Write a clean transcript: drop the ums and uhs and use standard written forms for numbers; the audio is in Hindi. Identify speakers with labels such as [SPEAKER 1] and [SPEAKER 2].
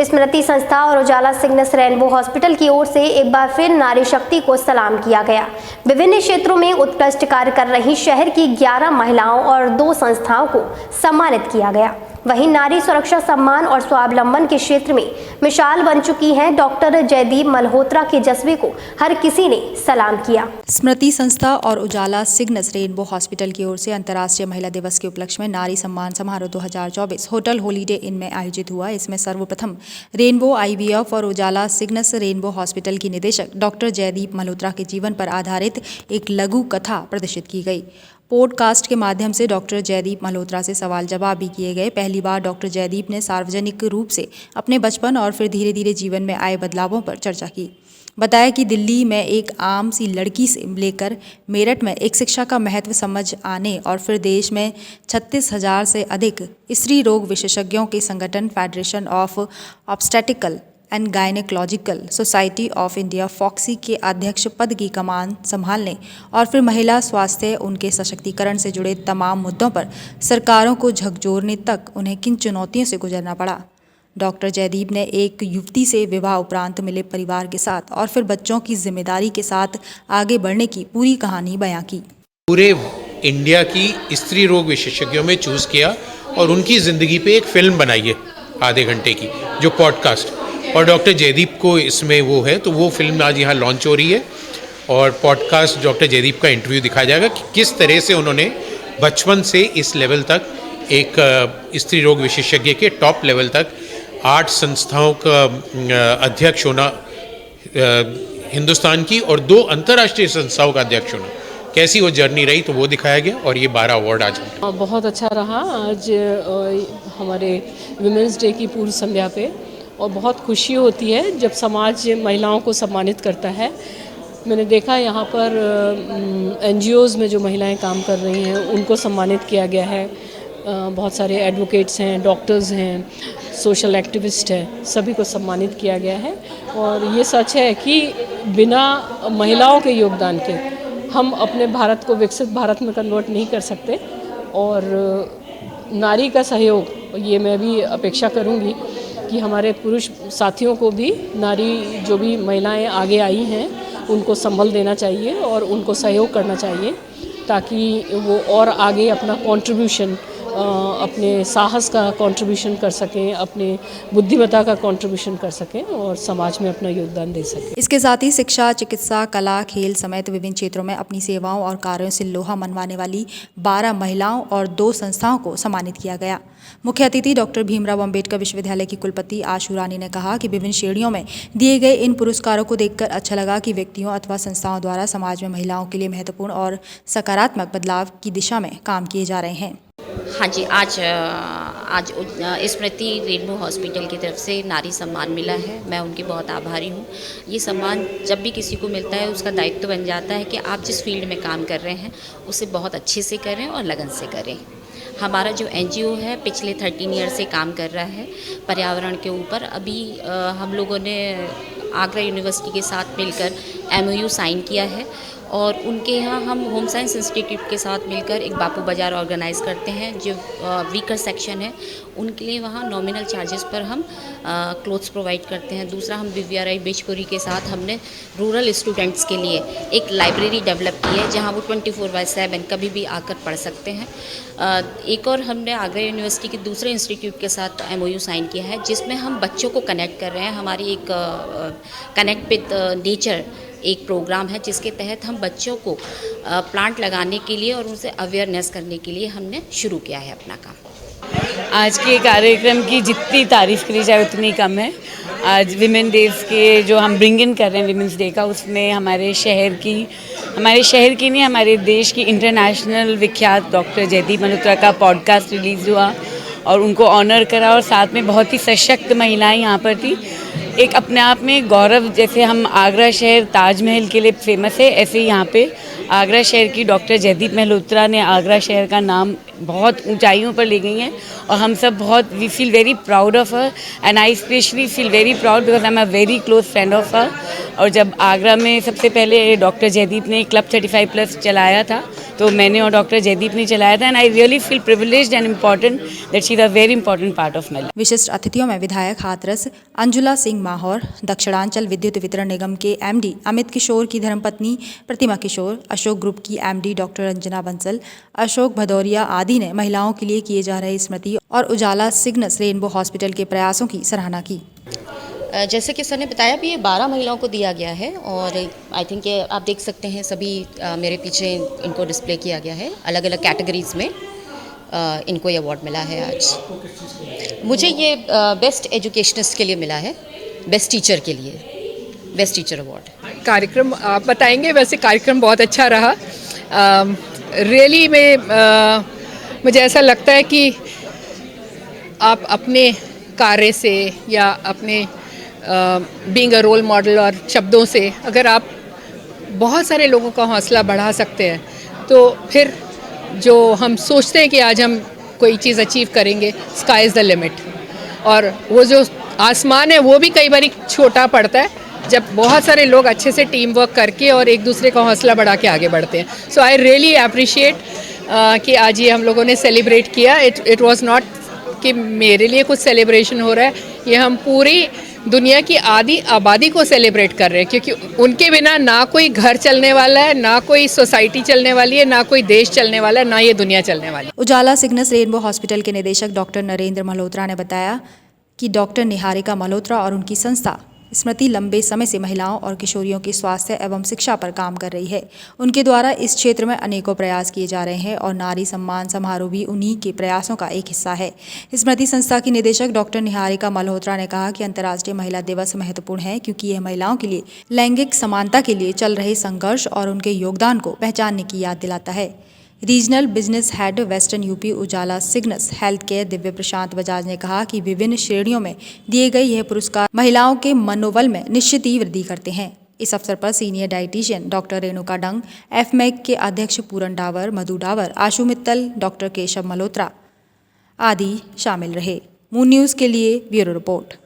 [SPEAKER 1] स्मृति संस्था और उजाला सिग्नस रेनबो हॉस्पिटल की ओर से एक बार फिर नारी शक्ति को सलाम किया गया। विभिन्न क्षेत्रों में उत्कृष्ट कार्य कर रही शहर की 11 महिलाओं और 2 संस्थाओं को सम्मानित किया गया। वहीं नारी सुरक्षा सम्मान और स्वावलंबन के क्षेत्र में मिसाल बन चुकी हैं डॉक्टर जयदीप मल्होत्रा के जज्बे को हर किसी ने सलाम किया।
[SPEAKER 2] स्मृति संस्था और उजाला सिग्नस रेनबो हॉस्पिटल की ओर से अंतर्राष्ट्रीय महिला दिवस के उपलक्ष्य में नारी सम्मान समारोह 2024 होटल हॉलीडे इन में आयोजित हुआ। इसमें सर्वप्रथम रेनबो IVF और उजाला सिग्नस रेनबो हॉस्पिटल की निदेशक डॉक्टर जयदीप मल्होत्रा के जीवन पर आधारित एक लघु कथा प्रदर्शित की गई। पॉडकास्ट के माध्यम से डॉक्टर जयदीप मल्होत्रा से सवाल जवाब भी किए गए। पहली बार डॉक्टर जयदीप ने सार्वजनिक रूप से अपने बचपन और फिर धीरे धीरे जीवन में आए बदलावों पर चर्चा की। बताया कि दिल्ली में एक आम सी लड़की से लेकर मेरठ में एक शिक्षा का महत्व समझ आने और फिर देश में 36,000 से अधिक स्त्री रोग विशेषज्ञों के संगठन federation of obstetrical and gynaecological society of India FOGSI के अध्यक्ष पद की कमान संभालने और फिर महिला स्वास्थ्य उनके सशक्तिकरण से जुड़े तमाम मुद्दों पर सरकारों को झकझोरने तक उन्हें किन चुनौतियों से गुजरना पड़ा। डॉक्टर जयदीप ने एक युवती से विवाह उपरांत मिले परिवार के साथ और फिर बच्चों की जिम्मेदारी के साथ आगे बढ़ने की पूरी कहानी बयां की।
[SPEAKER 3] पूरे इंडिया की स्त्री रोग विशेषज्ञों में चूज़ किया और उनकी ज़िंदगी पे एक फिल्म बनाई है आधे घंटे की, जो पॉडकास्ट, और डॉक्टर जयदीप को इसमें वो है, तो वो फिल्म आज यहाँ लॉन्च हो रही है और पॉडकास्ट डॉक्टर जयदीप का इंटरव्यू दिखाया जाएगा कि किस तरह से उन्होंने बचपन से इस लेवल तक एक स्त्री रोग विशेषज्ञ के टॉप लेवल तक 8 संस्थाओं का अध्यक्ष होना हिंदुस्तान की और 2 अंतर्राष्ट्रीय संस्थाओं का अध्यक्ष होना, कैसी वो जर्नी रही, तो वो दिखाया गया और ये 12 अवार्ड आज
[SPEAKER 4] बहुत अच्छा रहा। आज हमारे विमेंस डे की पूर्व संध्या पे और बहुत खुशी होती है जब समाज महिलाओं को सम्मानित करता है। मैंने देखा यहाँ पर NGOs में जो महिलाएं काम कर रही हैं उनको सम्मानित किया गया है। बहुत सारे एडवोकेट्स हैं, डॉक्टर्स हैं, सोशल एक्टिविस्ट हैं, सभी को सम्मानित किया गया है। और ये सच है कि बिना महिलाओं के योगदान के हम अपने भारत को विकसित भारत में कन्वर्ट नहीं कर सकते। और नारी का सहयोग, ये मैं भी अपेक्षा करूँगी कि हमारे पुरुष साथियों को भी, नारी जो भी महिलाएं आगे आई हैं उनको संबल देना चाहिए और उनको सहयोग करना चाहिए ताकि वो और आगे अपना कंट्रीब्यूशन, अपने साहस का कंट्रीब्यूशन कर सकें, अपने बुद्धिमत्ता का कंट्रीब्यूशन कर सकें और समाज में अपना योगदान दे सकें।
[SPEAKER 2] इसके साथ ही शिक्षा, चिकित्सा, कला, खेल समेत विभिन्न क्षेत्रों में अपनी सेवाओं और कार्यों से लोहा मनवाने वाली 12 महिलाओं और 2 संस्थाओं को सम्मानित किया गया। मुख्य अतिथि डॉक्टर भीमराव अंबेडकर विश्वविद्यालय की कुलपति आशु रानी ने कहा कि विभिन्न श्रेणियों में दिए गए इन पुरस्कारों को देखकर अच्छा लगा कि व्यक्तियों अथवा संस्थाओं द्वारा समाज में महिलाओं के लिए महत्वपूर्ण और सकारात्मक बदलाव की दिशा में काम किए जा रहे हैं।
[SPEAKER 5] हाँ जी, आज स्मृति रेनबो हॉस्पिटल की तरफ से नारी सम्मान मिला है। मैं उनकी बहुत आभारी हूँ। ये सम्मान जब भी किसी को मिलता है उसका दायित्व बन जाता है कि आप जिस फील्ड में काम कर रहे हैं उसे बहुत अच्छे से करें और लगन से करें। हमारा जो NGO है पिछले 13 ईयर से काम कर रहा है पर्यावरण के ऊपर। अभी हम लोगों ने आगरा यूनिवर्सिटी के साथ मिलकर MOU साइन किया है और उनके यहाँ हम होम साइंस इंस्टीट्यूट के साथ मिलकर एक बापू बाज़ार ऑर्गेनाइज़ करते हैं। जो वीकर सेक्शन है उनके लिए वहाँ नॉमिनल चार्जेस पर हम क्लोथ्स प्रोवाइड करते हैं। दूसरा, हम दिव्या बिचपुरी के साथ हमने रूरल स्टूडेंट्स के लिए एक लाइब्रेरी डेवलप की है जहाँ वो 24/7 कभी भी आकर पढ़ सकते हैं। एक और हमने आगरा यूनिवर्सिटी के दूसरे इंस्टीट्यूट के साथ MOU साइन किया है जिसमें हम बच्चों को कनेक्ट कर रहे हैं। हमारी एक कनेक्ट विद नेचर एक प्रोग्राम है जिसके तहत हम बच्चों को प्लांट लगाने के लिए और उनसे अवेयरनेस करने के लिए हमने शुरू किया है अपना काम।
[SPEAKER 6] आज के कार्यक्रम की जितनी तारीफ़ करी जाए उतनी कम है। आज विमेन डेज़ के जो हम ब्रिंग इन कर रहे हैं विमेंस डे का, उसमें हमारे शहर की नहीं, हमारे देश की इंटरनेशनल विख्यात डॉक्टर जयदीप मल्होत्रा का पॉडकास्ट रिलीज़ हुआ और उनको ऑनर करा और साथ में बहुत ही सशक्त महिलाएं यहाँ पर थी। एक अपने आप में गौरव, जैसे हम आगरा शहर ताजमहल के लिए फेमस है, ऐसे ही यहाँ पे आगरा शहर की डॉक्टर जयदीप मल्होत्रा ने आगरा शहर का नाम बहुत ऊंचाइयों पर ले गई हैं और हम सब we feel very proud of her and I specially feel very proud because I am a very close friend of her. और जब आगरा में सबसे पहले डॉक्टर जयदीप ने क्लब 35+ चलाया था तो मैंने और डॉक्टर जयदीप ने चलाया था, and I really feel privileged and important that she is a very important part of my life.
[SPEAKER 2] विशिष्ट अतिथियों में विधायक हाथरस अंजुला सिंह माहौर, दक्षिणांचल विद्युत वितरण निगम के एमडी अमित किशोर की धर्मपत्नी प्रतिमा किशोर, अशोक ग्रुप की एमडी डॉक्टर रंजना बंसल, अशोक भदौरिया आदि ने महिलाओं के लिए किए जा रहे स्मृति और उजाला सिग्नस रेनबो हॉस्पिटल के प्रयासों की सराहना की।
[SPEAKER 7] जैसे कि सर ने बताया भी, ये 12 महिलाओं को दिया गया है और आई थिंक ये आप देख सकते हैं सभी मेरे पीछे इनको डिस्प्ले किया गया है अलग अलग कैटेगरीज में। इनको ये अवार्ड मिला है आज। मुझे ये बेस्ट एजुकेशनिस्ट के लिए मिला है, बेस्ट टीचर के लिए, बेस्ट टीचर अवार्ड।
[SPEAKER 8] कार्यक्रम आप बताएंगे। वैसे कार्यक्रम बहुत अच्छा रहा। रियली में मुझे ऐसा लगता है कि आप अपने कार्य से या अपने बीइंग अ रोल मॉडल और शब्दों से अगर आप बहुत सारे लोगों का हौसला बढ़ा सकते हैं, तो फिर जो हम सोचते हैं कि आज हम कोई चीज़ अचीव करेंगे, स्काई इज़ द लिमिट। और वो जो आसमान है वो भी कई बार छोटा पड़ता है जब बहुत सारे लोग अच्छे से टीम वर्क करके और एक दूसरे का हौसला बढ़ा के आगे बढ़ते हैं। सो आई रियली अप्रिशिएट कि आज ये हम लोगों ने सेलिब्रेट किया। इट वाज नॉट कि मेरे लिए कुछ सेलिब्रेशन हो रहा है, ये हम पूरी दुनिया की आधी आबादी को सेलिब्रेट कर रहे हैं, क्योंकि उनके बिना ना कोई घर चलने वाला है, ना कोई सोसाइटी चलने वाली है, ना कोई देश चलने वाला है, ना ये दुनिया चलने वाली है।
[SPEAKER 2] उजाला सिग्नस रेनबो हॉस्पिटल के निदेशक डॉक्टर नरेंद्र मल्होत्रा ने बताया कि डॉक्टर निहारिका मल्होत्रा और उनकी संस्था स्मृति लंबे समय से महिलाओं और किशोरियों के स्वास्थ्य एवं शिक्षा पर काम कर रही है। उनके द्वारा इस क्षेत्र में अनेकों प्रयास किए जा रहे हैं और नारी सम्मान समारोह भी उन्हीं के प्रयासों का एक हिस्सा है। स्मृति संस्था की निदेशक डॉक्टर निहारिका मल्होत्रा ने कहा कि अंतर्राष्ट्रीय महिला दिवस महत्वपूर्ण है, क्योंकि यह महिलाओं के लिए लैंगिक समानता के लिए चल रहे संघर्ष और उनके योगदान को पहचानने की याद दिलाता है। Regional business head western UP Ujala Cygnus health care Divya Prashant Bajaj ने कहा कि विभिन्न श्रेणियों में दिए गए यह पुरस्कार महिलाओं के मनोबल में निश्चित ही वृद्धि करते हैं। इस अवसर पर सीनियर डाइटिशियन डॉक्टर रेणुका डंग, एफमेक के अध्यक्ष पूरन डावर, मधु डावर, आशु मित्तल, डॉक्टर केशव मल्होत्रा आदि शामिल रहे। मून न्यूज़ के लिए ब्यूरो रिपोर्ट।